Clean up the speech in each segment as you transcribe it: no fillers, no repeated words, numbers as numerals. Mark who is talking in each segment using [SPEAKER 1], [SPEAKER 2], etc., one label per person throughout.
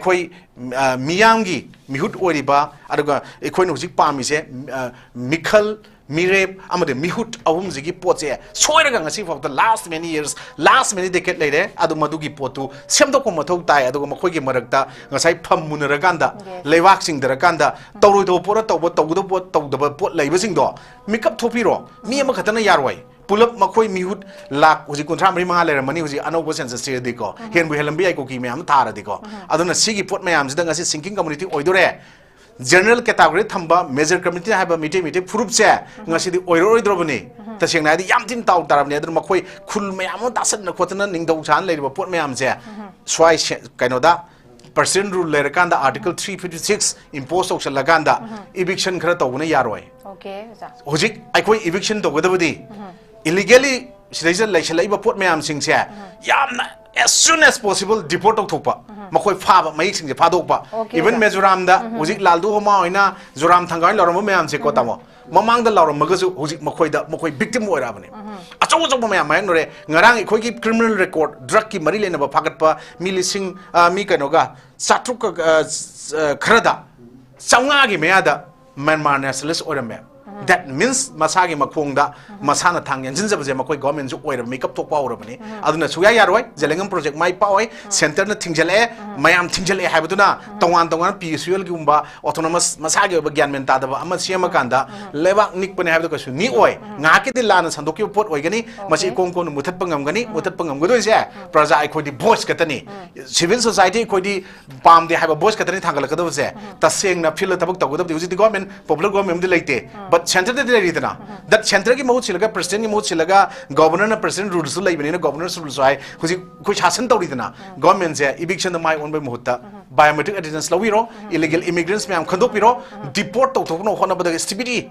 [SPEAKER 1] Koi Miyangi, Mihut Oriba, Adaga, Equinoxic Palmise, Mikal, Mireb, Amade Mihut, Awumzigi Pote, Soiragangasif of the last many years, last many decades later, Adumadugi Potu, Semdokomato Tai, Adumakogi Marakta, Nasai Pam Munaraganda, Levaxing the Raganda, Torudo Porto, the Port Labasing door, Mikap Topiro, Miamakatana Yarway. Pull up Makoi Mihut, Lak, was a contrary Maler, money was the unopened sense of Dico. Here we Helambia cookie, Mam Tara Dico. I don't see put my arms, then as a sinking community oidore. General category Tamba, major community have a meeting, proves Nasi the Oiro Drobani. The Shanghai, the Yamtin Tau Taram, the Makoi, Kul Mayamo, Tassan, the Quatan, Ning Chan, lady, put my arms there. Swai Kanoda. Percent rule Lerakanda, Article 356, imposed of Laganda, eviction Krato, Yaroi.
[SPEAKER 2] Okay,
[SPEAKER 1] Hojik, I quit eviction to Withawadi. Illegally, she is like Labor Port Mayam sings here. Yam, as soon as possible, deport of Tupa. Makoi Fab, making the Padopa. Even Mezuramda, Hojik Laldu Homaina, Zuram Tangai, Loromayam Sekotamo. Mamang the Laura Magazu, Hojik Makoida, Mokoi victim or Avenue. A total of my manore, Narang, Kogi criminal record, Draki Marilyn of a Pakatpa, Milising Mikanoga, Satruka Krada, Sangagi Meada, Manmar Nasalis or a map. That means Masagi Makunga, Masana Tang, and Zinzabze Makoi governments who make up to power of me. Aduna Suya Yarway, Zellingham Project, my power, Center Tingele, Mayam Tingele Habituna, Tongan, PSUL Gumba, Autonomous Masagi of Ganmentada, Amasiamakanda, Leva Nick when I have the question, Nioi, Naki the Lana Sandoki Port Wagani, Masikonkon, Mutapangani, Mutapangam Gudoze, Praza, I could the Boys Katani, Civil Society could the Palm, they have a Boys Katani Tangalakadoze, the saying the pillar tabak the government, popular government delay. But Center that Center Mochilaga, President Mochilaga, Governor and President rules to live in a governor's rules, which hasn't told governments eviction of my own by Muta, biometric attendance Lawiro, illegal immigrants, Mam Kandopiro, deport to one of the SPD,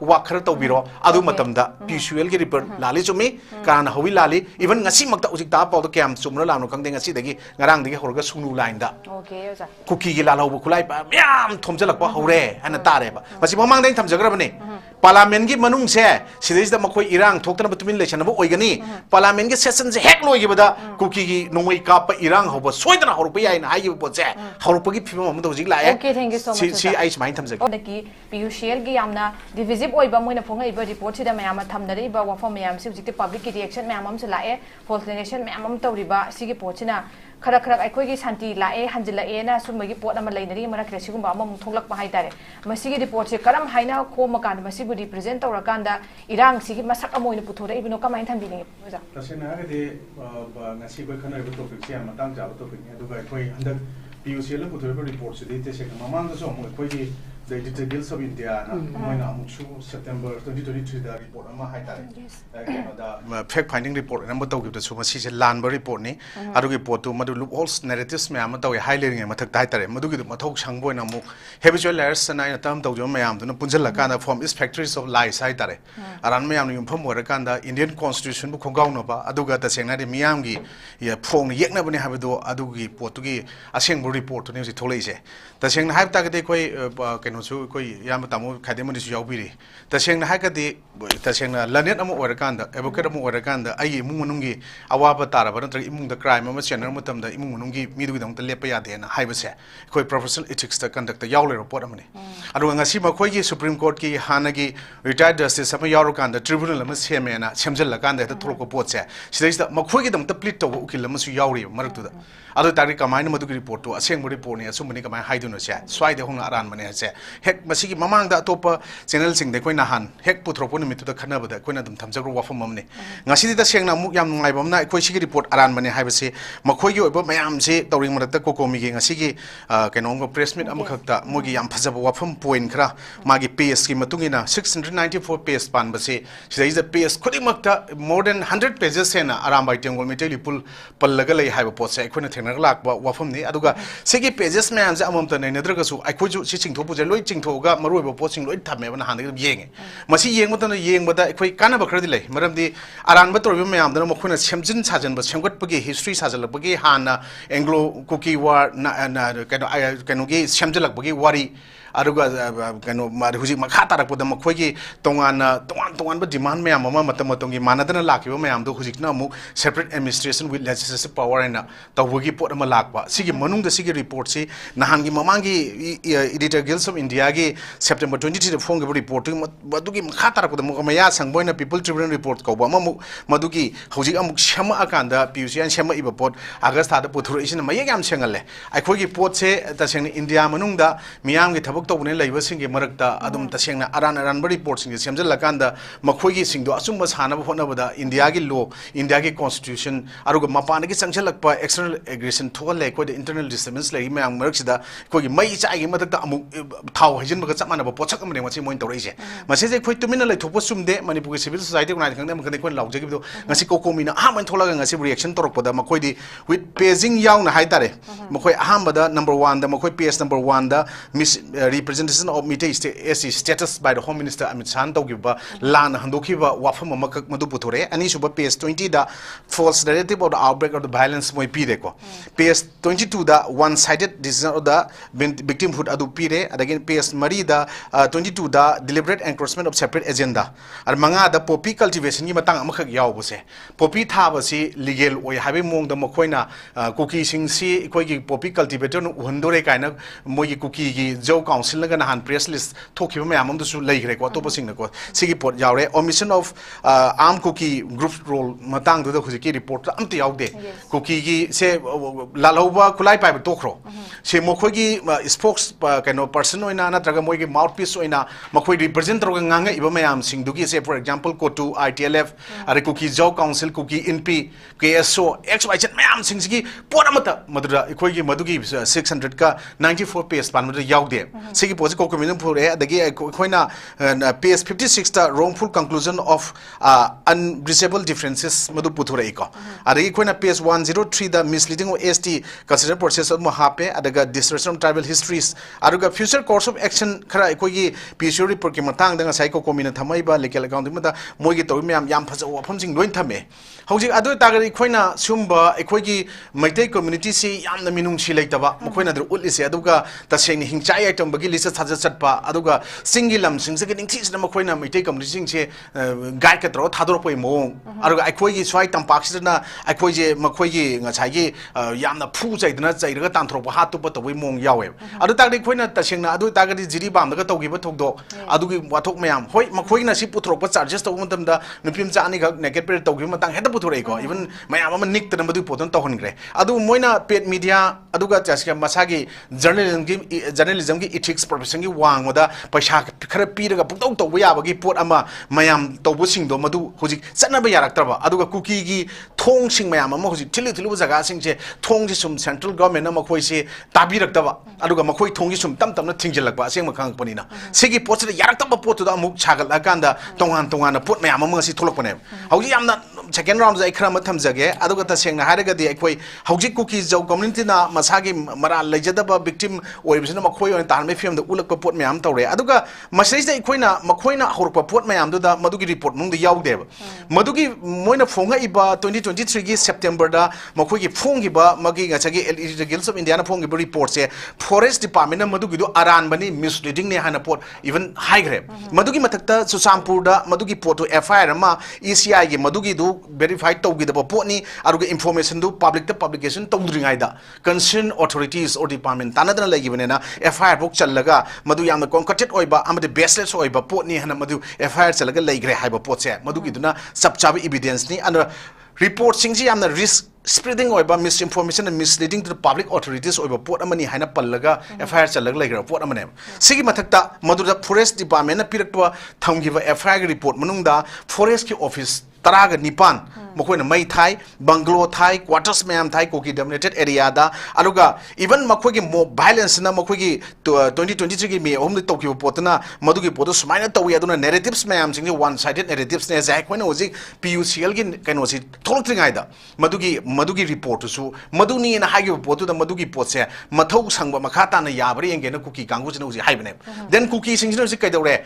[SPEAKER 1] Wakar Tobiro, Adumatamda, Pucl Ripper, Lali to me, Karan Hovi Lali, even Nasimaka Uzita, Paulo Cam, Sumrano, Kang Sidagi, Narang the Horga Sunu lined up. Okay, Cookie Lalo Kulai, Yam, Tomzela Hore, and a Tareba. But Simon then Tamzagrabani. Parliament give Manung say, she is the Makoi Iran, talking about simulation of Oigani. Parliament sessions heck no give the cookie, no way cup Iran, who was Sweden or Pia and I would say, how to give people like.
[SPEAKER 2] Okay, thank you so much.
[SPEAKER 1] See, I mind them.
[SPEAKER 2] The key, Pucl Giamna, Divisive Oibam when a Ponga report to the Mayama Tamdari, but one for Mayam, the public reaction, Mamam Sulae, false nation, Mamam Toriba, Sigi Portina. Karakrak Aikogi Santi Lae, Hanjila Ena, Sumagi Port Amalani, Maracresium, Tolak Mahitare. Masigi reports a Karam Haina, Komakan, Masibu represent or Raganda, Iran, Sigi Masakamo in Putura, even no comment and being.
[SPEAKER 3] Tasinagadi, Nasiba Kana topic, Matang topic, and the Pucl Putura reports, they take Mamma Zomo, they did the Guilds of India, September 2023, the report on Mahitare. Fact finding report, number two, the Sumasi land report, Adu report to Madu Walls narratives, Mamma, highlighting a Matak Maduki, Matok Shangbo, and Amuk, habitual layers, and I term to Mayam, the Punjalakanda from its factories of lies, Haitare. Aran Mayam, Pumorakanda, Indian Constitution, Bukonganova, Aduga, the Senate, Miyangi, Pong, Yaknabani Habido, Adugi, Portugi, a single report to News Tolese. The Shang Hype Tagade, Yamatamu, Kademonis Yobiri. The Shang Hakati, the Shang Lanet Orakanda, Evocata Orakanda, Ayi Munungi, Awapatara, but the crime, Mutam, the Imunungi, Midwidong, the Lepayade, and Hibase, Koi professional ethics to conduct the Yowler report. Aduangasima Kogi, Supreme Court Ki, Hanagi, retired Justice Samayarokan, the Tribunal of Messiamena, Chamzalakanda, the Toko Potsa. She says that Makogi, the Plito, Ukilamus Yauri, Martuda. Other Tarika Mine Madu report to a single report, so many of my Haidunos, Swai the Hong Aran Manese. Heck, Masiki Mamang da Topa, Channel Sing the Quinahan, Heck Putroponimi to the Canaba, the Quinadum Tamzaro Wafamone. Nasi the Shang Mukam Maibamna, Koshi report Aran Mane Havase, Makoyo about Mayamse, Doring Matako making a Sigi, Canongo Pressmit Amakata, Mugi Ampazaba Wafam Poinkra, Magi PS Matungina, 694 PS Pan Base. She says the PS Kudimakta more than 100 pages and Aram by Tangle Metal pull Palagale have a post, Equinatin Lak, Wafamni, Aduga, Sigi pages man, Amamton and Nedragasu, I could you sitting to put a
[SPEAKER 1] loi chingthoga maroi ba posting loi thame ba han de yeng masi yeng mata yeng bada khoi kana ba khadi lei maram di aran ba torbi mayam da mo khuna semjin sajan ba semgat pagi history sajal pagi hana anglo cookie war na kano gi semjalak pagi wari aruga kano huji makha tarak podam khoi tongan ba demand mayam ma matam matongi manadana lakki ba mayam do huji na mu separate administration with legislative power and tawgi pot ama lakpa sigi manung da sigi report si nahangi mamangi editor guilds of india gi september 23 da phone gi report madugi makha tarak podam maya sangboina people tribunal report ko ba mu madugi huji amuk shama akanda puc an shama iba pot august da puthur isin mayek yam sengalle ai khoi gi pot se taseng india manung da miyam gi thabak tobune laiba singi marakta adum tasengna aran ba report singi semjal lakanda makhoi gi singdo asumba sana ba hona bada india gi law india gi constitution aruga mapana gi sangchalakpa external aggression thole ko the internal disturbance lai mayang maraksida ko gi mai cha gi madak amu thau hajin ba chamana ba pochak amne machi moin tawreise masese khoi tumina lai thokpa sumde manipur civil society ko nai khangde makane ko laujagi bido ngasi ko komina ahaman tholaga ngasi reaction torokpada makhoi di with paging yaw na haitare makhoi ahambada number 1 da makhoi PS number 1 da representation of Meitei SC status by the Home Minister Amit Shah tawgiba lan handokhiba wafam amakak madu puthore ani suba PS 20 da false narrative of the outbreak of the violence moi pire ko PS 22 da one sided decision of the victimhood adu pire again PS mari da 22 da deliberate encroachment of separate agenda ar manga da poppy cultivation gi matang amakak yaw bose poppy thaba si legal oi habe mong da makoina cookie sing si koi gi poppy cultivator nu hundore kaina moi gi cookie gi jo council la han press list thokhiba mayam du su leigre ko to pasing na ko sigi pot yawre omission of armed cookie group role matang du da khuji ki report amti yawde cookie gi se lalauba kulai pai tokro se mokhoi gi spokes kaino person oina na traga moi gi mouthpiece oina mokhoi represent ro nganga iba mayam sing du gi se for example ko to ITLF are cookie jo council cookie NP KSO XYZ mayam sing gi pot amata madura khoi gi madugi 600 ka 94 page pan madu yawde sigi posi ko community pure adagi khoina page 56 ta wrongful conclusion of unreasonable differences madu puthore ko adagi khoina page 103 the misleading of ST consider process of mahape adaga distortion of tribal histories aduga future course of action khara ko gi PCO report ki matang danga sai ko community thamai ba legal account mata moi gi toy myam yam phaja wafam sing loin thame hauji adu tagari khoina sumba ekhoi gi maitai community si yamna minung si leitaba mokhoina dur ulise aduga taseng hingchai item bagi lisa saja chatpa aduga singilam singse gi ningthi sina mokhoina maitai community sing se guide ka tro thador poi mong aduga ekhoi gi swai tampak sina ekhoi je makhoi gi ngachai gi yamna phu chai dana chai raga tanthro ba hatu pa tawai mong yawe adu tagri khoina tasengna adu tagari jiri bam daga tawgi ba thokdo adugi wathok mayam hoi makhoina si puthro pa charges to matam da nupim cha ani ga naked per tawgi matang heta puthore ko even mayam ama nik tan madu poton tawhon gre adu moina paid media aduga chaska masagi journalism gi ethics profession gi wang moda paisa khara piraga puktaw tawba yabagi pot ama mayam tawbu sing do madu hoji chana ba yarak traba aduga cookie gi thong sing mayam ama hoji thilu jaga sing je thong ji sum central government ama khoi se tabirak taba aduga makhoi thong gi sum tam na thingjelak ba aseng makhang panina sigi pot se yarak taba pot da amuk chagal akanda tongan na pot mayam ama si tholok pane hoji yamna second round ai khara ma thamjage aduga ta sengna haraga di khoi hoji cookie jo community na masagi mara lejadaba victim oibsina makhoi on tan me film da ulak pot mayam tawre aduga masai da makhoi na horpa pot mayam da madugi report mung da yawde madugi moina fonga iba 2023 gi september da makhoi gi fongi ba magi ngachagi LED Guilds of India na fongi report se forest department na madugi do aran bani misleading ne hana pot even high grade madugi mathakta susampur da madugi pot FIR ma ECI gi madugi do verified tawgi da pot ni aruga information do public publication tawdringai da concerned authorities or department tanadana lagi banena FIR book challaga madu yamna concocted oiba amade baseless oiba pot ni hana madu FIR challaga laigre haiba pot se madu giduna subchabi evidence ni and report singji yamna risk spreading oiba misinformation and misleading to the public authorities oiba pot amani haina pallaga FIR challaga laigra pot amane sigi mathakta madu da forest department na pirakwa thamgiba FIR report manungda forest ki office taraga nipan makoi na mai thai bungalow thai quarters mayam thai koki dominated area da aluga even makoi gi mob violence na makoi gi 2023 gi me hom de tokyo potna madu gi podo smaina tawi aduna narratives mayam sing one sided narratives ne zai koina oji pucl gi kaino si tholtringai da madu gi report su madu ni na hagi potu da madu gi potse mathau sangba makha ta na yabri engge na kuki kangu jina oji haibne then kuki sing jina si kai dore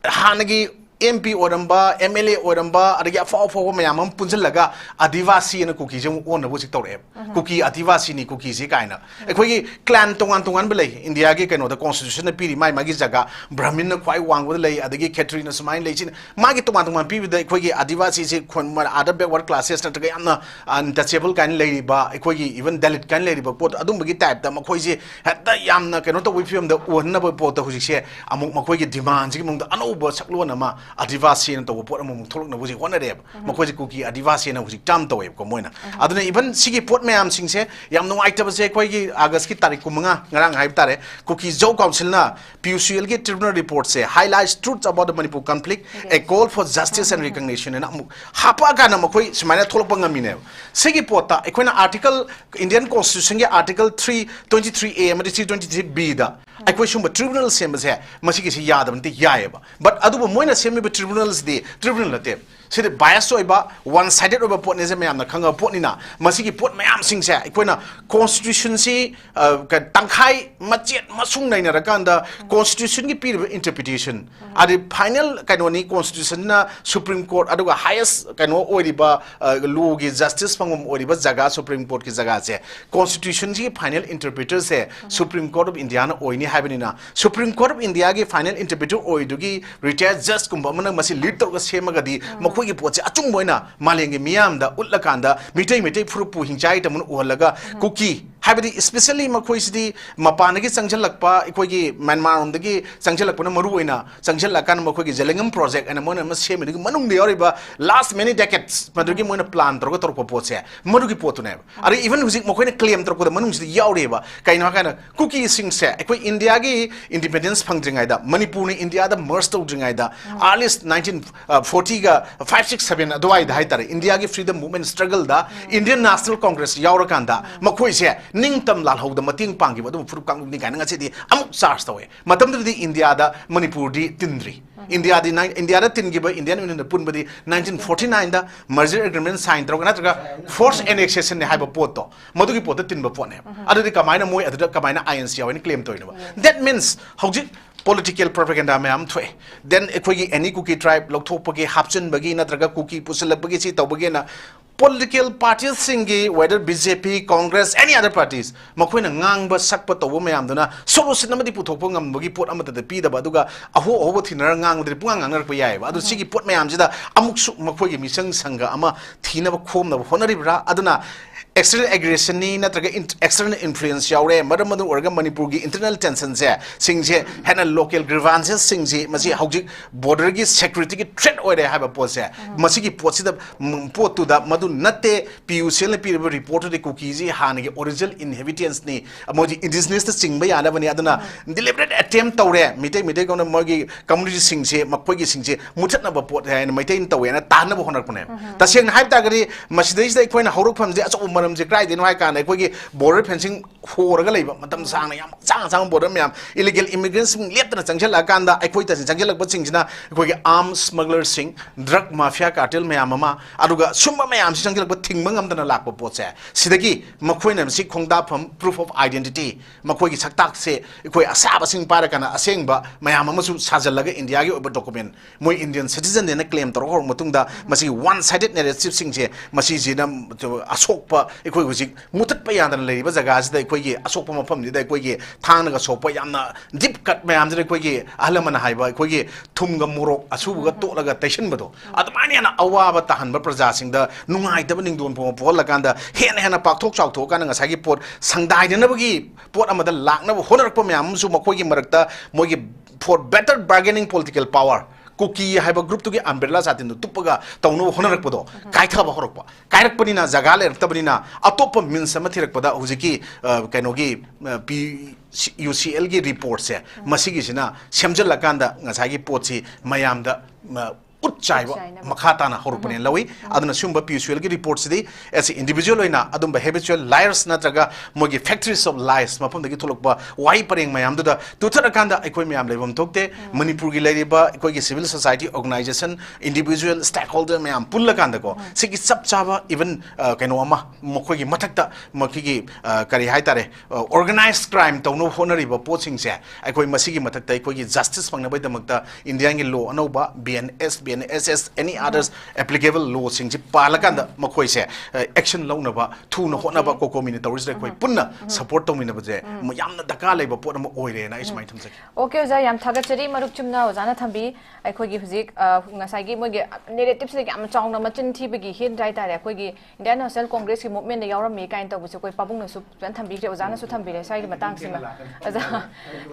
[SPEAKER 1] hanagi MP oramba MLA oramba adagi afa mayam am punjalaga adivasi na kuki jemu on na busi tore kuki adivasi ni kuki si kaina ekoi clan tongan belai India gi kaino da constitution na piri mai magi jaga brahmin na kwai wang lei adagi khetri na sumain lei chin magi tongan pi da ekoi gi adivasi si khon ma other backward classes na taga amna untouchable kan lei ba ekoi gi even dalit kan lei ba pot adum gi type da makoi ji hatta yamna kaino to wi film da on na ba pot da huji se amuk makoi gi demand ji mung da anoba saklo na ma adivasi na to pot amung tholok na buji hona reb makoi ji kuki adivasi na buji tam to ko moina aduna even sigi pot mayam sing se yam no item se koi gi august ki tarik kumanga ngarang haib tare kuki jo council na pucl ki tribunal report se highlights truths about the Manipur conflict a call for justice and recognition and hapa ga na makoi smaina tholok pa ngamine sigi pota ekoina article Indian constitution ge article 323A and 323B da ekoi shum tribunal sem se masigi si yadam te yaeba but adu moina sem tribunals de tribunal late sidi bias oiba one sided over pot ne mayam na khanga pot ni na masigi pot mayam sing se ekoina constitution si ka tangkhai machet masung nai na rakanda constitution gi pir interpretation adi final kanoni constitution na supreme court aduga highest kano oiriba law gi justice pangom oiriba jaga supreme court ki jaga se constitution gi final interpreter se supreme court of India na oini habini na supreme court of India gi final interpreter oidugi retired judge kumba mana masi lead to ga semagadi makoi gi poche achung moina malengi miyam da utlakanda mitei furupu hinchai tamun uhalaga kuki habidi especially makoi sidi mapana gi changjalakpa ikoi gi Myanmar om dagi changjalakpa na maru oina changjalakan makoi gi Jalengam project and mona ma semi gi manung de oriba last many decades madugi moina plan torko poche madugi potune ari even husik makoi na claim torko da manung sidi yaureba kaina kana kuki sing se ikoi India gi independence phangdringai da Manipur ni India da merge tawdringai da earliest 1940 ga 567 adwai da haitare India gi freedom movement struggle da Indian National Congress yaurakanda makoi se ningtam lalhau da mating pangi ba dum furup kang ni kaina ngasi di amuk charge tawe matam di India da Manipur di tindri India da tingi ba Indian Union da pun ba di 1949 da merger agreement sign tawga natraga force annexation ne haiba poto madugi poto tinba pone adu di kamaina moi adu kamaina INC awani claim toina that means hauji political propaganda mayam thwe then ekoi any cookie tribe lokthopagi hapchen bagi natraga cookie pusalapagi si tawbagi na political parties singi whether BJP Congress any other parties makoina ngangba sakpa tawba mayam duna solution amadi puthokpa ngambagi pot amata da pi da baduga aho thinara ngangdri punga ngangnar pa yai ba adu sigi pot mayam jida amuksu makoigi misang sanga ama thinaba khomna honaribra aduna external aggression ni natraga external influence yaure madam orga Manipur gi internal tension se singje hena local grievances singje masi hauji border gi security gi threat oire haba pose masi gi pot sida pot tu da madu natte PUCL ne pi report de cookies han gi original inhabitants ni moji indigenous ta singba yana bani aduna deliberate attempt tawre mite gona mogi community singje makoi gi singje muthatna ba pot ha maitain tawe na tanna ba honar pune ta sing haib ta gari masidai da koina horok pham je aso maram je cry den wai kan ekoi gi border fencing horaga leiba matam sang na yam sang border myam illegal immigrants letna changjal akanda ekoi ta changjal ba singjina ekoi gi arms smugglers sing drug mafia cartel myam ama aduga sumba myam changjal ba thingma ngamdana lakpa poche sidagi makoina si khongda pham proof of identity makoi gi saktak se ekoi asaba sing para kana asengba myam ama su sajalaga India gi over document moi Indian citizen ne claim tor hor matungda masi one sided narrative singje masi jina asokpa ekoi hujik mutat pa yan dan leiba jaga sida ekoi gi asokpa mafam ni da ekoi gi thang ga sokpa yamna deep cut mayam jere ekoi gi ahlamana haiba ekoi gi thumga murok asubu ga to laga taishan bado admani na awaba tahan ba praja sing da nungai da ning don pol laganda hena pakthok chawthok kana ngasai gi pot sangdai na bagi pot amada lakna honar pa mayam su makoi gi marakta moi gi for better bargaining political power Cookie have a group to get umbrellas at in the Tupaga, Tauno Honorpodo, Kaita Horopa, Kairakpanina, Zagale, Tabanina, Atopa means Samatir Pada, Uziki, Kanogi, PUCLG reports, Masigishina, Shamjal Lakanda, Nasagi Potsi, Mayamda. utchaiba makata na horupane lawi aduna sumba PUCL gi report sidi as individual oina adumba habitual liars natraga mogi factories of lies mapam dagi tholokba wai pareng mayam duda tuthara kanda ekoi mayam lebam tokte Manipur gi leriba ekoi gi civil society organization individual stakeholder mayam pulla kanda ko sigi sab chaba even kaino ama mokoi gi mathakta mokhi gi kari hai tare organized crime tawno honariba poching se ekoi masigi mathakta ekoi gi justice pangnabai damakta Indian gi law anauba BNSS any others applicable law sing ji palakanda makoi se action launaba thuna honaba ko community koi punna support tawmina baje yamna daka leba pot ama oire na ismai thamse
[SPEAKER 2] okay oza yam thagachari maruk chumna oza na thambi akhoi gi huzik ngasai gi mogi narrative se yam chawna machin thibagi hin dai tare akhoi gi Indian National Congress ki movement da yawra me kain tabu se koi pabung na su jan thambi je oza na su thambi re sai gi matang sima oza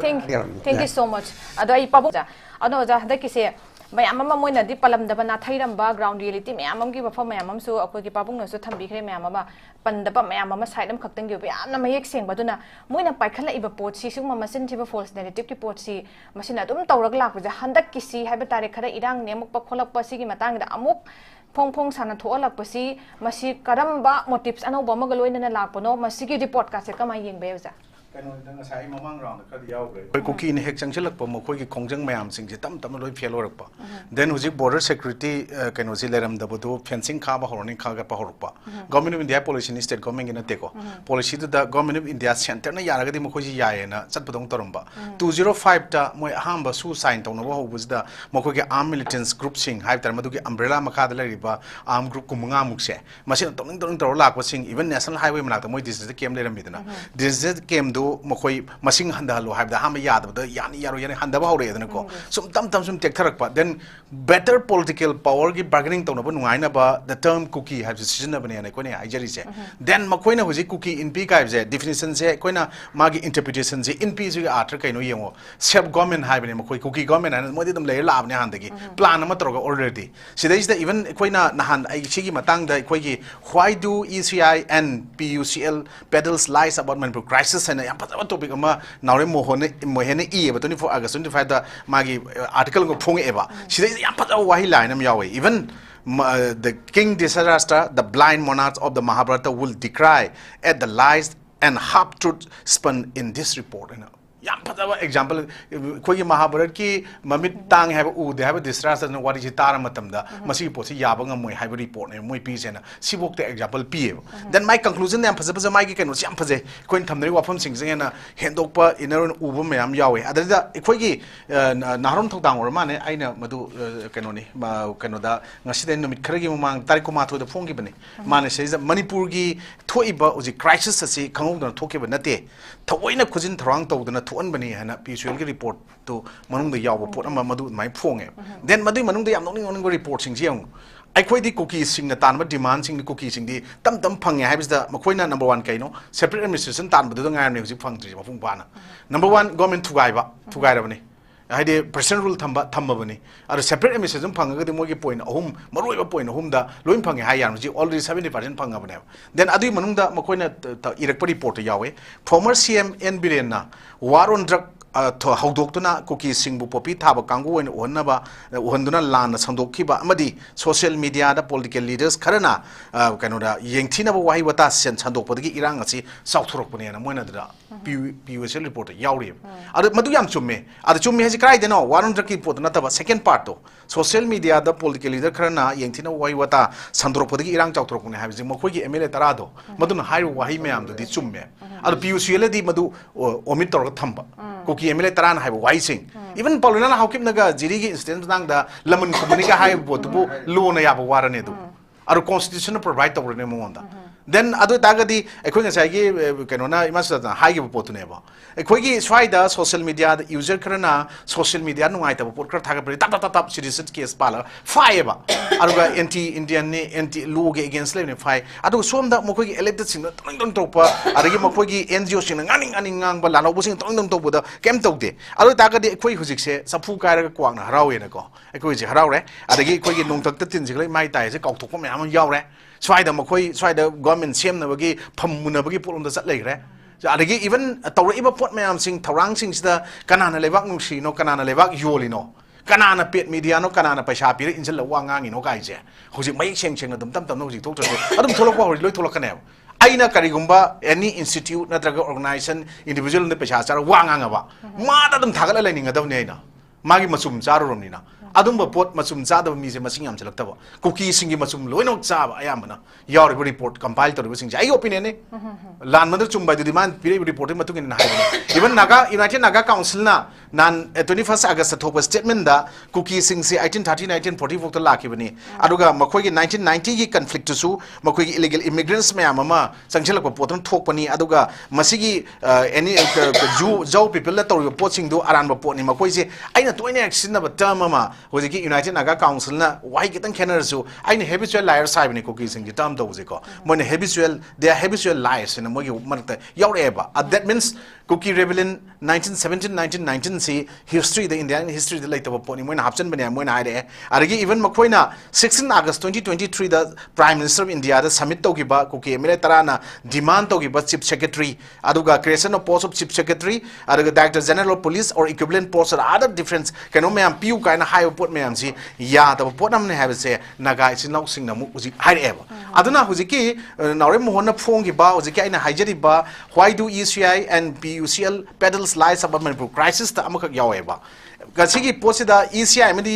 [SPEAKER 2] thank you so much ado ai pabung ado oza hada ki se mayam ama moina di palam da bana thairam ba ground reality mayam am gi bafam mayam am su akhoi gi pabung na su thambi khre mayam ama pandaba mayam ama side am khaktang gi yamna mayek seng baduna moina paikhala iba pot si sung ma sin thiba false narrative ki pot si masina dum tawrak lak ja handak ki si haiba tare khara irang nemuk pa kholak pa si gi matang da amuk phong sana thoalak pa si masi karamba motives ano ba magaloina na lakpono masi gi report ka se kama yeng be ja
[SPEAKER 1] Cookie in Hex and Chilak, Mokoki Kongjang Mayam sing Tam Tamaloi Fialorpa. Then was it border security Canozileram Dabudu, fencing Kaba Horning Kaga Pahorpa. Government of India policy is state coming in a teco. Policy to the government of India Santana Yaragadi Mokoji Yayana, Satpadong Torumba. 205 ta Moy Hamba suicide on was the Mokoki armed militants group sing, Hive Tarmaduki umbrella Makadala Riba, armed group Kumungamukse. Machine Toning Torlak was sing even National Highway Malatamoy, this is the came there midna. This is came do Mokoi Masing Handalo have the Hamayad, the Yani Yaro Handaba, some take Tarakpa. Then better political power give bargaining tone about the term cookie has decision of an Equina, I say. Then Makoina was a cookie in Peak, definition say, Quina Magi interpretations in peace with Artracano, Seb government having a cookie government and more than lay lab Nandagi, plan Matroga already. So there is the even Quina Nahan, Chigi Matang, the Quagi, why do ECI and PUCL peddles lies about Manipur crisis and topic ama naure mohene e but 24 August 25 the magi article go phong eba sida yam pata wahi line am yawe even the king disaster the blind monarchs of the Mahabharata will decry at the lies and half truth spun in this report yam pata example koi Mahabharata ki mamit tang have u they have a disaster and what is tara matamda masi posi yabanga moi have report ne moi pi sena sibok the example pi then my conclusion am phase mai ki kenu siam phase koin thamnari wafam sing sing na hendokpa inner ubu mayam yawe adada koi gi narom thokdang or mane aina madu kenu ni kenu da ngasiden numit kharagi mamang tarik ko matho da phong gi bane mane sei Manipur gi thoiba uji crisis asi khangou da thoke ba nate thoina khujin thrang tawdana thon bani hana PUCL gi report to manung da yaw pot ama madu mai phonge then madu manung da yam nong report sing jiang ai khoi di cookie sing na tan ma demand sing di cookie sing di tam phange habis da makoina number 1 kaino separate administration tan badu da ngai ne hujik phang tri ma phung bana number 1 government thugai rabani haide percent rule thamba bani ar separate administration phanga ga mogi point ahum maroi ba point ahum da loin phange ha yam ji already 70% phanga bane then adu manung da makoina irak report yawe former CM N Biren na war on drug Haudokuna cookie singbu popi taba kangu and onaba Wanduna Lan Sandokiba Amadi social media the political leaders Karana Kanoda Yangtina Waiwata sent Sandopodi Irangasi South Rokuni and Monada PUCL report Yauri. Other Maduyam Chume, other Chumi has cried no Warren Draki put another second part social media the political leader Karana Yangtina Waiwata Sandropodi Irang Chautrokuni has the Mokogi Emile Tarado Maduna Hai Wahimeam to the Chume. Other PUCL di Madu Omitor Tamba. Cookie Emile Taran have wising. Even Paulina Hawkim Naga, Jirigi instance the Lemon Comunica High Botubu, Luna Yaba Waranedu. Our constitutional provide over Nemonda. Then other Dagadi, a quick as I gave Canona, you must have high potuneva. A quickie is why the social media, the user Karana, social media, no item, put Kartagapri, tap, citizen case pala, fiber. Aruga anti-Indian, anti-Luge against slavery, fire. I do swim that Mokogi elected singer, Tongan Topa, Aragi Mokogi, NGO sing, running Balano, was in Tongan Topa, the Kemtoke. I do Dagadi, a quick who say, Sapuka, Kwan, Harau in a go. A quick Haraure, at the gate, quick, non Tactin, my ties, a cock to come, Yaure. Try the Mokoi, try the government, Sim Navagi, Pamunabagi put on the Satlake. Even a Toriba put me, I'm sing Tarang sings the Canana Levak Nushi, no Canana Levak Yolino. kanana pet media no kanana paisa pire injal la wangang ino kai je hoji mai cheng cheng dum tam tam no hoji tok tok adum tholok ba hori loi tholok kanel aina karigumba any institute natraga organization individual ne paisa char wangang ba ma da dum thagala lai ninga dam ne na magi masum charu rom ni na adum ba pot masum cha da mi je masing yam chalak ta ba cookie singi masum loi no cha ba ayam na yaw report compile to sing ai opinion ne lan mandar chum ba demand pire report ma tu na even naga united naga council na nan 21st august thop statement da cookie sing se 1830 1944 ta la ki bani aduga makoi gi 1990 gi conflict su makoi gi illegal immigrants ma ama sangchilak ba potam thok pani aduga masigi any Jew people la tor pot sing do aran ba pot ni makoi se aina toine action na ba term ma hoji united naga council na why kitang kener su aina habitual liar side ni cookie sing gi term do je ko mon habitual they are habitual liars in mo gi marta yaure ba that means cookie rebellion 1917 1919 see history the Indian history the like of poni moina hapchen bani moina ide arigi even makoina 16 August 2023 the Prime Minister of India the summit to giba cookie emire tarana demand to giba chief secretary aduga creation of post of chief secretary aduga director general of police or equivalent posts or other difference kano me am piu kaina high port me am si ya the port am ne have say naga is now sing na mu uji hide eba aduna hujiki naure mohona phong giba hujiki aina hajeri ba why do ECI and PUCL pedals lies about Manipur crisis ta amakak yaweba kasigi posida ECI medi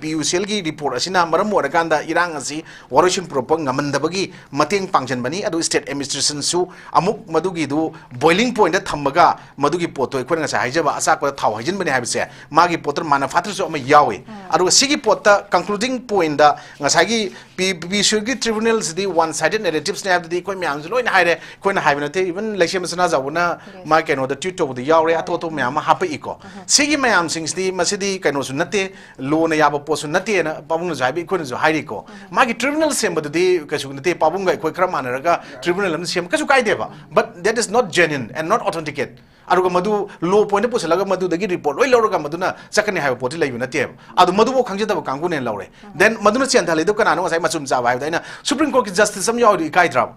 [SPEAKER 1] PUCL gi report asina maram warakanda irang asi warishin propang ngamandabagi mateng pangjan bani adu state administration su amuk madugi du boiling point da thamaga madugi poto ekon nga sa haijaba asa ko thaw hajin bani habse magi potter manufacture su ama yawe adu sigi potta concluding point da nga sagi PUCL gi tribunals di one sided narratives ne have di ko myam loi na haire ko na haibna te even leisure masana zawuna ma keno da tuto the yawe atoto myam hapa iko sigi myam sings di masidi kano su nate lo na yaba po su nate na pabung na jaibi ko na jo hairi ko magi tribunal semba de kasu nate pabung ga ko kram manaraga tribunal am sem kasu kai deba but that is not genuine and not authenticate aruga madu low point po selaga madu dagi report loi loroga maduna sakani haiba poti lai nate adu madu bo khangje da kangu ne lawre then maduna chen thale do kana no sai masum ja bai da supreme court ki justice sam yaw kai drab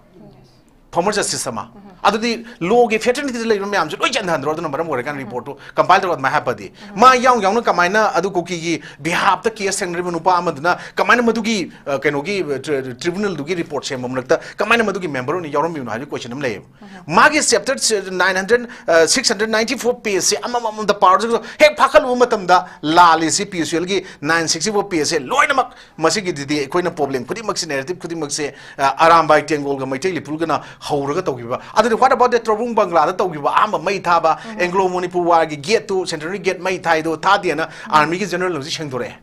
[SPEAKER 1] former justice sama adudi law ge fraternity lai me am loi chen than ro do number mo kan report to compile to ma hapadi ma yaw yaw no kamaina adu ko ki behalf the case seng revenue pa amadna kamaina madu gi keno gi tribunal du gi report sem mamlakta kamaina madu gi member ni yawram mi no ha question am lai ma gi chapter 694 page se amam the powers he phakal u matam da la li si PUCL gi 964 page se loi na mak masi gi di koina problem khudi mak se narrative khudi mak se aram bai tengol ga mai tei lipul ga na hauraga to gi ba what about the Trobung Bangla the Togiba Ama Maitaba Anglo Manipur War get to centrally get Maitai do Tadiana Army General Shangdore.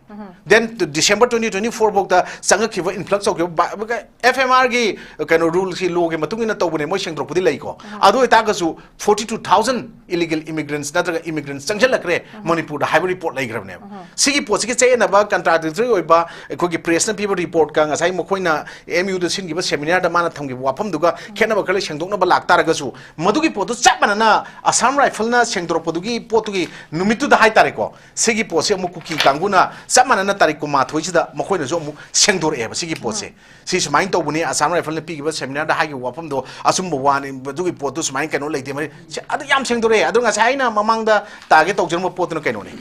[SPEAKER 1] Then to December 2024 book the Sangakiva influx of FMRG kind of rules he log Matungina Tobin emotion drop the Lako. Ado Itagasu 42,000 illegal immigrants, not immigrants, Sanjalakre, Manipur, the high report like Gravnam. Sigi Posiki say about contradictory or a cookie press people report Kang as I Mokoina MU the Sin give a seminar the Manatangi Wapam Duga, Kenaba collection don't know Balak. Madugi potu chapmanana Assam rifle na sengdro podugi potugi numitu da hai tareko segi pose mu kuki kanguna samanana tariko ma thoichida makhoi na jo mu sengdor e segi pose si sumain to buni Assam rifle na pigi ba seminar da hai wapam do asum wan madugi potu sumain kano leite mari adu yam sengdor e adu nga saina mamang da target to jermo potu no kano ni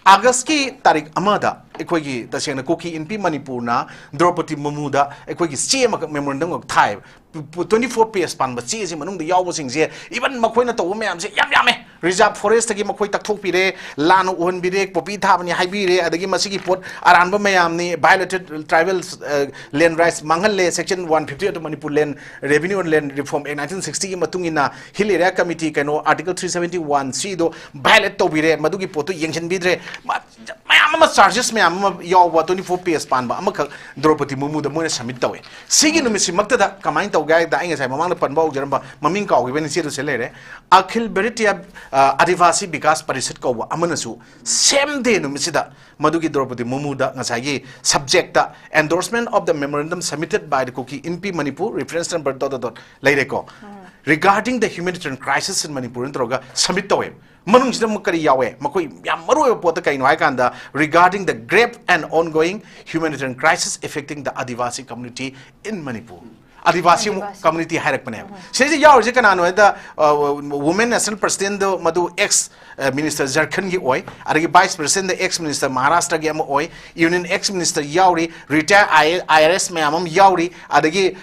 [SPEAKER 1] August ki tarik amada ekwegi tasena koki inpi Manipur na Draupadi Murmu da ekwegi chema memorandum of thai 24 page pan ba chi ji manung da yaw sing je even makhoi na to me am se yam yame reserve forest gi makhoi tak thok pire lan on bire popi tha bani hai bire adagi masigi pot aran ba mayam ni violated tribal land rights mangal le section 150 of Manipur land revenue and land reform in 1960 gi matung ina hill area committee kano article 371 c do violate to bire madugi potu yengchen bidre mayam ma charges mayam yaw 24 page pan ba amakak Draupadi Murmu da moina submit tawe sigi no misi makta da kamain taw gai da inga sai mamang na panba jeramba maming kaw gi ben si do selere akhil beritia Adivasi Vikas Parishad ko amana su same day no misida madugi Draupadi Murmu da ngasai gi subject da endorsement of the memorandum submitted by the Koki NP Manipur reference number ... laire ko regarding the humanitarian crisis in Manipur introga submit tawe manung sida makari yawe makoi yam maru pot kai no kanda regarding the grave and ongoing humanitarian crisis affecting the Adivasi community in Manipur Adivasi community hairak pane se yaw je kana no da women national president do madu ex Minister Jharkhand gi oi adagi Vice President the ex Minister Maharashtra gi am oi Union ex Minister yauri retired IRS mayamam yauri adagi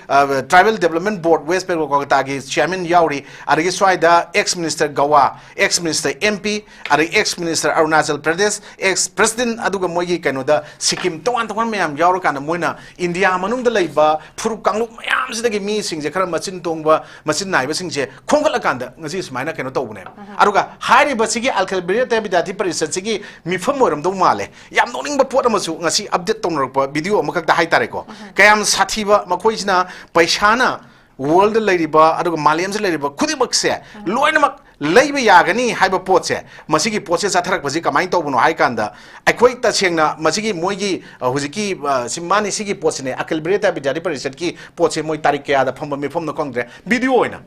[SPEAKER 1] Tribal Development Board West Bengal Kolkata gi Chairman yauri adagi swaida ex Minister Gawa ex Minister MP adagi ex Minister Arunachal Pradesh ex President aduga moigi kainoda Sikkim tongan mayam yauro kana moina India manung da leiba phurup kangluk mayam sidagi mi singje khara machin tongba machin naiba singje khongal akanda ngasi sumaina kaino tawbune aduga hairi basigi alkalbiri te bidati parisat sigi mifam moram do male yam noning ba pot amasu ngasi update tongrak video amakak da haitare ko kayam sathiba makoisna paisana world ladiba aduga maliam se ladiba khudibak se loinamak leiba yagani haiba potse masigi potse satharak baji kamai tawbuno hai kanda akhoi ta sengna masigi moigi hujiki simani sigi potsne alkalbiri te bidati parisat ki potse moi tarik kya da phamba mifam no kongre video oina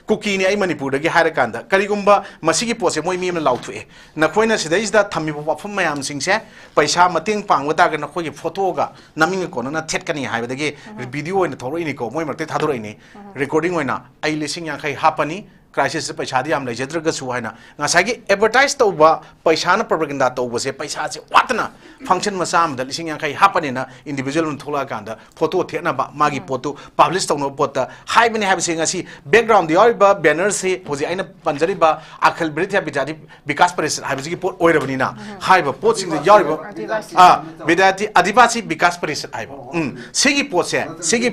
[SPEAKER 1] Kuki ni ay Manipur dagi harakanda karigumba masigi pose moi mi am lautue na khoina sidais da thami ba phum mayam singse paisa mating pangwata ga na khoi photo ga naming ko na thet kani haiba dagi video ina thoroi ni ko moi makte thadoroi ni recording oina ai lising yang khai hapani crisis paisa di am lai jedra ga su haina ngasagi advertise to ba paisa na propaganda to bo se paisa se watna function masam da lising yang khai hapani na individual un thola kanda photo thena ba magi photo publish to no pota hai bini have sing asi background di ba banner se hoji aina panjari ba akhal britya bijadi vikas paris hai biji pot oi rabani na hai ba pot sing da yari ba bidati adivasi vikas paris hai ba sigi pot se sigi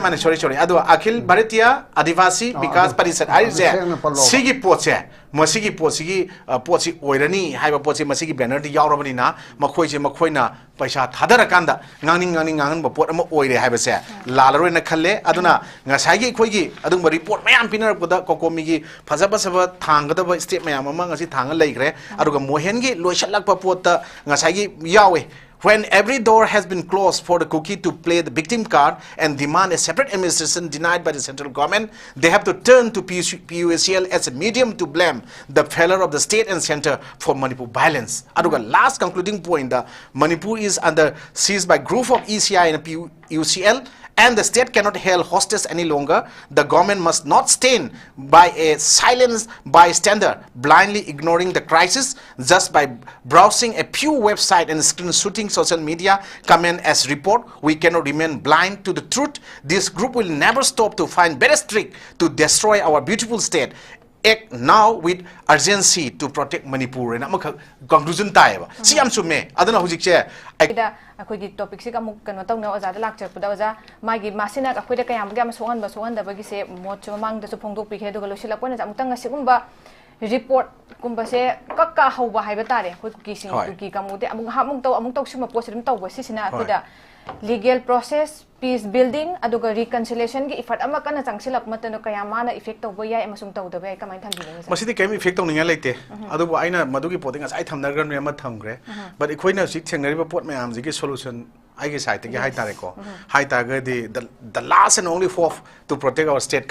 [SPEAKER 1] mane sorry adu akhil bharatiya adivasi Vikas Parisat hai je sigi pot se masigi pot sigi pot si oirani hai ba pot si masigi banner di yaurabani na makhoi je makhoi na paisa thadara kanda ngangan ba pot ama oire hai ba se lalaroi na khalle aduna ngasai gi khoi gi adung ba report mayam pinar buda kokomi gi phajaba saba thangada ba step mayam ama ngasi thanga leigre aduga mohen gi loisalak pa pot ta ngasai gi yawe. When every door has been closed for the cookie to play the victim card and demand a separate administration denied by the central government, they have to turn to PUACL as a medium to blame the failure of the state and center for Manipur violence. Aduga last concluding point, the Manipur is under siege by group of ECI and PUCL, and the state cannot hold hostage any longer. The government must not stand by a silent bystander, blindly ignoring the crisis just by browsing a few websites and screenshotting social media comment as report. We cannot remain blind to the truth. This group will never stop to find better trick to destroy our beautiful state. Act now with urgency to protect Manipur. And I'm conclusion time. See, I'm so me. I don't know who's chair.
[SPEAKER 2] Akhoi topic si kamuk kano tong na oza da lak chak puda oza magi masina akhoi da kayam gam sohan da bagi se mot chumang da su phongdok pi khe do galo silak pon na amutang asigumba report kumba se kakka hauba haiba tare khoi ki sing ki kamude amung tau suma positive tau ba sisina akhoi da legal process peace building aduga reconciliation gi effort ama kana changsilak matano kaya mana effect tau boya emasung tau da bai kamai than bi
[SPEAKER 1] masidi kai effect tau ninga leite adubu aina madugi poting as ai thamnargan me ama thamgre but ikhoina sik thengnari ba pot mayam ji gi solution I guess I think the last and only hope to protect our state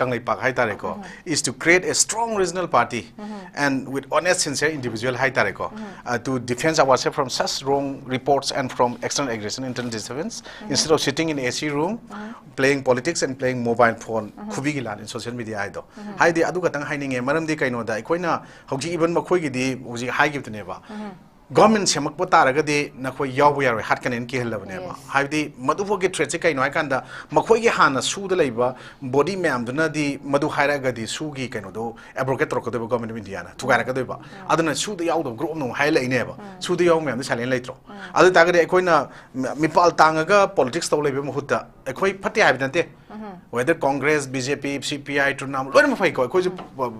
[SPEAKER 1] is to create a strong regional party and with honest, sincere individual to defend ourselves from such wrong reports and from external aggression, internal disturbance, instead of sitting in AC room, playing politics and playing mobile phone, in social media. Government semak potara di nakoi yawu yaro hat kanen ki hello neba haidi madu foge threat kai noi kanda makoi ge hana su de leiba body ma'am duna di madu haira ga di su gi kaino do abrogate ro ko de government of India na thugara ka doiba aduna su de yaw do group no haila ineba su de yaw ma'am salen leitro adu tagade ekoina mipal tangaga politics to leibe muhutta ekoi phati habidante whether Congress, BJP, CPI, Trunam, loi ma fai ko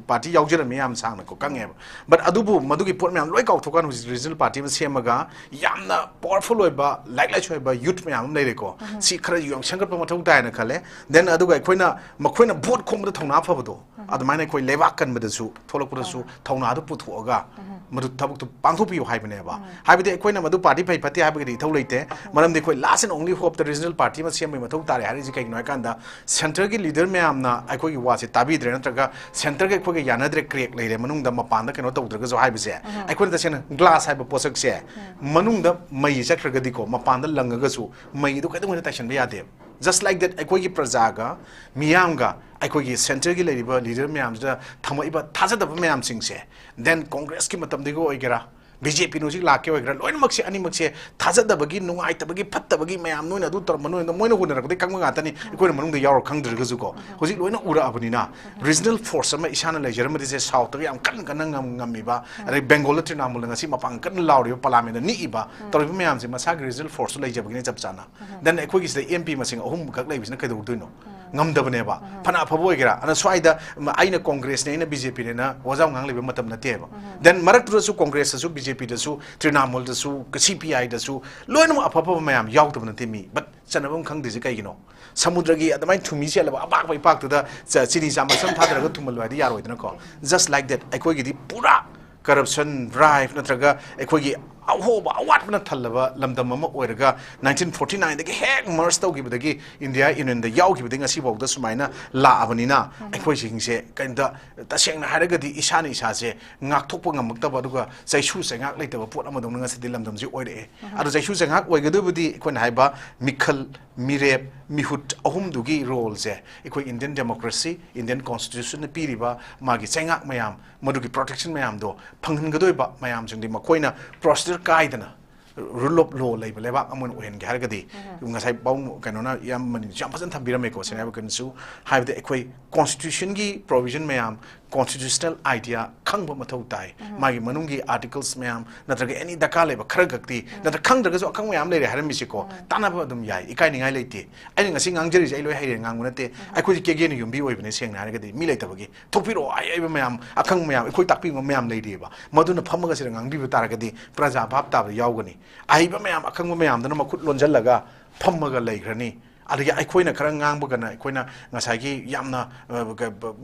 [SPEAKER 1] party yaujira me am sang ko kangeba but adubu madugi port me am loi ka thokan regional party ma semaga yamna powerful oiba like choiba youth me am nei ko si khara yong sangat pa mathau tai na khale then aduga khoina makhoina vote khom da thongna fa bado admai koi lewak kan ma da su tholok pura su thongna du putho ga madu tabuk tu pangtho pi hai bane ba hai bide khoina madu party phai phati ha bagi thau leite maram de khoi last and only hope the regional party ma sem mathau tare hari ji kai noi kan da center ki leader me amna ai khoi wa se tabi dre natraga center ke khoi yana dre crack leire manung da mapan da keno tau draga jo hai bise ai khoi da sen glass hai ba posak se manung da mai chakraga di ko mapan da langaga su mai du kai da ta shan ba ya de just like that aikogi prajaga miyamga aikogi center gi leriba leader miyam da thamaiba thajadaba miyam singse then congress ki matam digo oigera BJP no lake oigra loin makse ani makse thajadabagi nungaitabagi phattabagi mayam noina du tor mano moina hunara ko kangma gatani ikoi manung de yaw khang dirga ju ko hoji loina ura abunina regional force ama isana lejer ma dise south to yam kan kan ngam ba ari bengal trinamul ngasi mapang kan lauri parliament ni iba tor mayam se masa regional force lejabagi ne chap chana then ikoi gi se MP masing ahum gak lai bisna kaidu duino ngamdabane ba phana phabo oigra ana swaida aina congress ne na BJP ne na wajau ngang lebe matam na te ba then marak tu su congress su BJP da su Trinamul da su CPI da su loinam apapa mayam yaw tabna te mi but chanabam khang de kai gino samudragi adamai thumi se laba abak bai pak da chini sama sam thadra ga thumal wadi yaroi dana ko just like that aikoi gi di pura corruption drive natraga aikoi gi ahoba awatna thalaba lamdam ama oiraga 1949 dagi hek merge tau gibadagi India Union da yaw gibading asi bau da sumaina la abanina aikoi singse kainda taseng na haraga di isani isa se ngak thokpa ngamakta ba duga jaisu se ngak leitaba pot ama dong ngasi di lamdam ji oire adu jaisu se ngak oigadu budi ikon haiba mikhal mirep mihut ahum dugi role se ikoi Indian democracy Indian constitution na piriba magi chengak mayam madugi protection mayam do phanghan gadoi ba mayam jingdi makoina procedure kaidana rule of law label lebak amon ohen gargadi ngasai baum kanona yam mani jam pasan thambirame ko senaba kansu have the ekoi constitution gi provision mayam constitutional idea khangba mathau tai magi manungi articles mayam natraga any dakale ba kharagakti natra khangdraga so khang mayam leire haram misiko tanaba dum yai ikai ningai leite ai ngasi ngangjari ai loi haire ngangunate aikoi kege ni yumbi oibne sengna haragadi mi leitabagi thopiro ai mayam akhang mayam ekoi takpi mayam leide ba maduna phamaga sira ngangbi ba taragadi praja bhab tab yaugani ai ba mayam akhang mayam dana makut lonjallaga phamaga leigrani adagi aikoina khara ngangbagana aikoina ngasagi yamna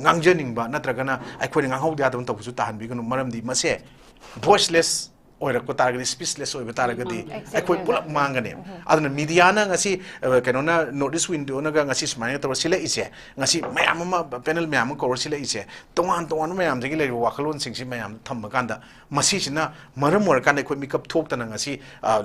[SPEAKER 1] ngangjningba natragana aikoina nganghaudia dam tawsu tahanbigunu maramdi mase voiceless oirakko taragadi speechless oiba taragadi aikoi pulap mangane aduna media na ngasi kanona notice window na ngasi smai tawra sila ise ngasi mayam ma panel mayam ko sila ise tongan mayam jagi le wakalon singsi mayam thammaganda masi sina maram or kan aikoi makeup thok tana ngasi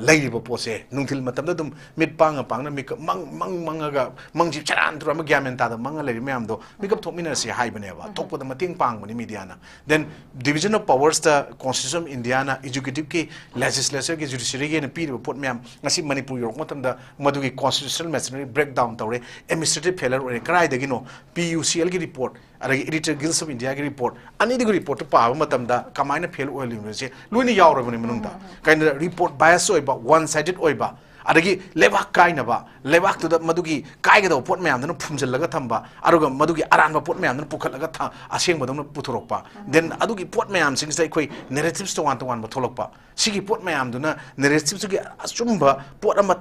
[SPEAKER 1] leiribo pose nungthil matamda dum mit panga makeup mangaga mangji charan tura ma gyamen ta da manga leiri mayam do makeup thokmina si haibane ba thokpada mating pang mani media na then division of powers the constitution of India na executive ki legislature ki judiciary ki na piri report mayam ngasi Manipur york matamda madugi constitutional machinery breakdown tawre administrative failure ore krai dagino PUCL ki report adagi editor guilds of India ki report ani digi report pa matamda kamaina fail oil se luini yawrabani manungda kind report bias oiba one sided oiba adagi lebak kaina ba lebak tu da madugi kaiga do pot mayam dana phumjalaga thamba aruga madugi aranba pot mayam dana pukhalaga tha aseng badam puthorokpa then adugi pot mayam sing sai khoi narratives to one ba tholokpa sigi pot mayam duna narratives gi asumba pot ama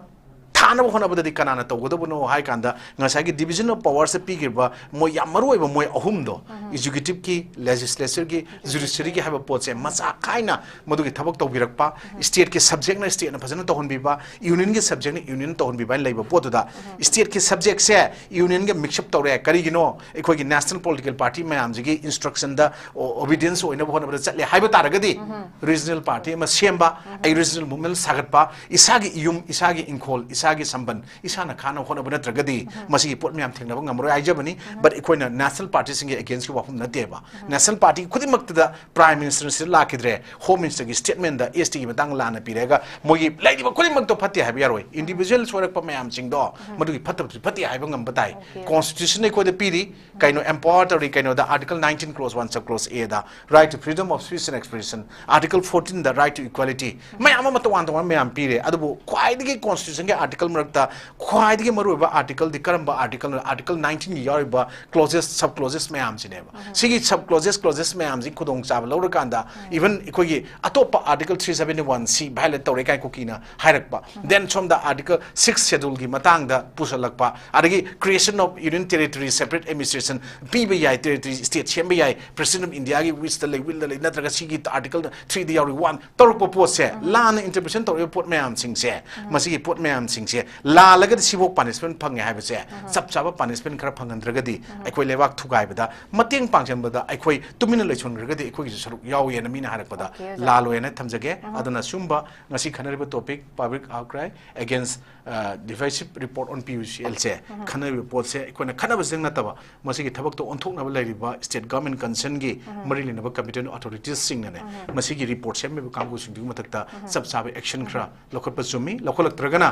[SPEAKER 1] thana ba khona badadi kanana tawgodabuno hai kanda ngasagi division of powers se pigirba moi yamaru oiba moi ahum do executive ki legislature ki judiciary ki haba pot se macha kaina madugi thabak tawbirakpa state ki subject na state na phajana tohonbiba union ki subject na union tohonbiba leiba pot da state ki subject se union ge mix up tawre kari gino ekoi gi national political party mayam ji instruction da obedience oina ba khona chatle haiba taragadi regional party ma semba ai regional movement sagatpa isagi yum isagi inkhol isagi samban isana khana khona bana tragadi masi pot myam thengna ba ngamro aijabani but ikoina national party singe against ki wafum nate ba national party khudimak da prime minister sir lakidre home minister gi statement da ST gi matang lana pirega mogi laidi ba khudimak to phati habi yaroi individual sorak pa myam sing do madugi phati haiba ngam batai constitution ko de piri kaino empower kaino da article 19 clause 1 sub clause A da right to freedom of speech and expression article 14 the right to equality mayam ma to wan mayam pire adubu khwaidigi constitution ge article marakta khwaidigi maruba article di karamba article 19 gi yariba clauses sub clauses mayam sineba sigi sub clauses mayam ji khudong chab lawra kanda even ikogi atopa article 371 C violate tawre kai kokina hairakpa then from the article 6 schedule gi matang da pusalakpa adagi creation of union territory separate administration PBI territory state chembai president of India gi which the will the natraga sigi article 3 the yari 1 torpo pose lan interpretation to report mayam sing se masigi port mayam sing se से लालगद Sivok punishment fungi हाइबसे सब चाबा punishment खरा फंगंद्रगदी अखोय लेवाक थुगाइबदा मतेंग पांगजनबदा अखोय तुमिन लेछोनग्रगदी अखोय सरुक यावेन मीना हारकपदा लालोयन थमजगे अदना Sumba ngasi khanariba topic public outcry against divisive report on PUCL se khanariba report se ikona khanaba jengna taba masigi thabak to onthoknaba lairiba state government concern gi marilinaba competent authorities sing ne masigi report se me kamgu sing matakta sab sabe action khra lokhat pasumi lokolak tragana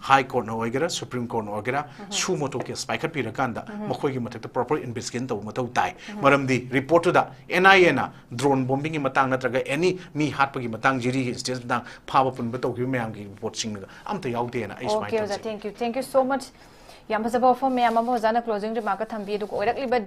[SPEAKER 1] high court no oigera supreme court no oigera su moto ke spike pi rakanda makhoi gi matakta proper investigation to matau tai maramdi report da NIA na drone bombing gi matang natraga any mi hatpa gi matang jiri gi state matang phaba pun ba to gi mayam gi report sing amta yaute na is my
[SPEAKER 2] thank you so much yam phajaba for me am mo jana closing remark thambi du ko orak liba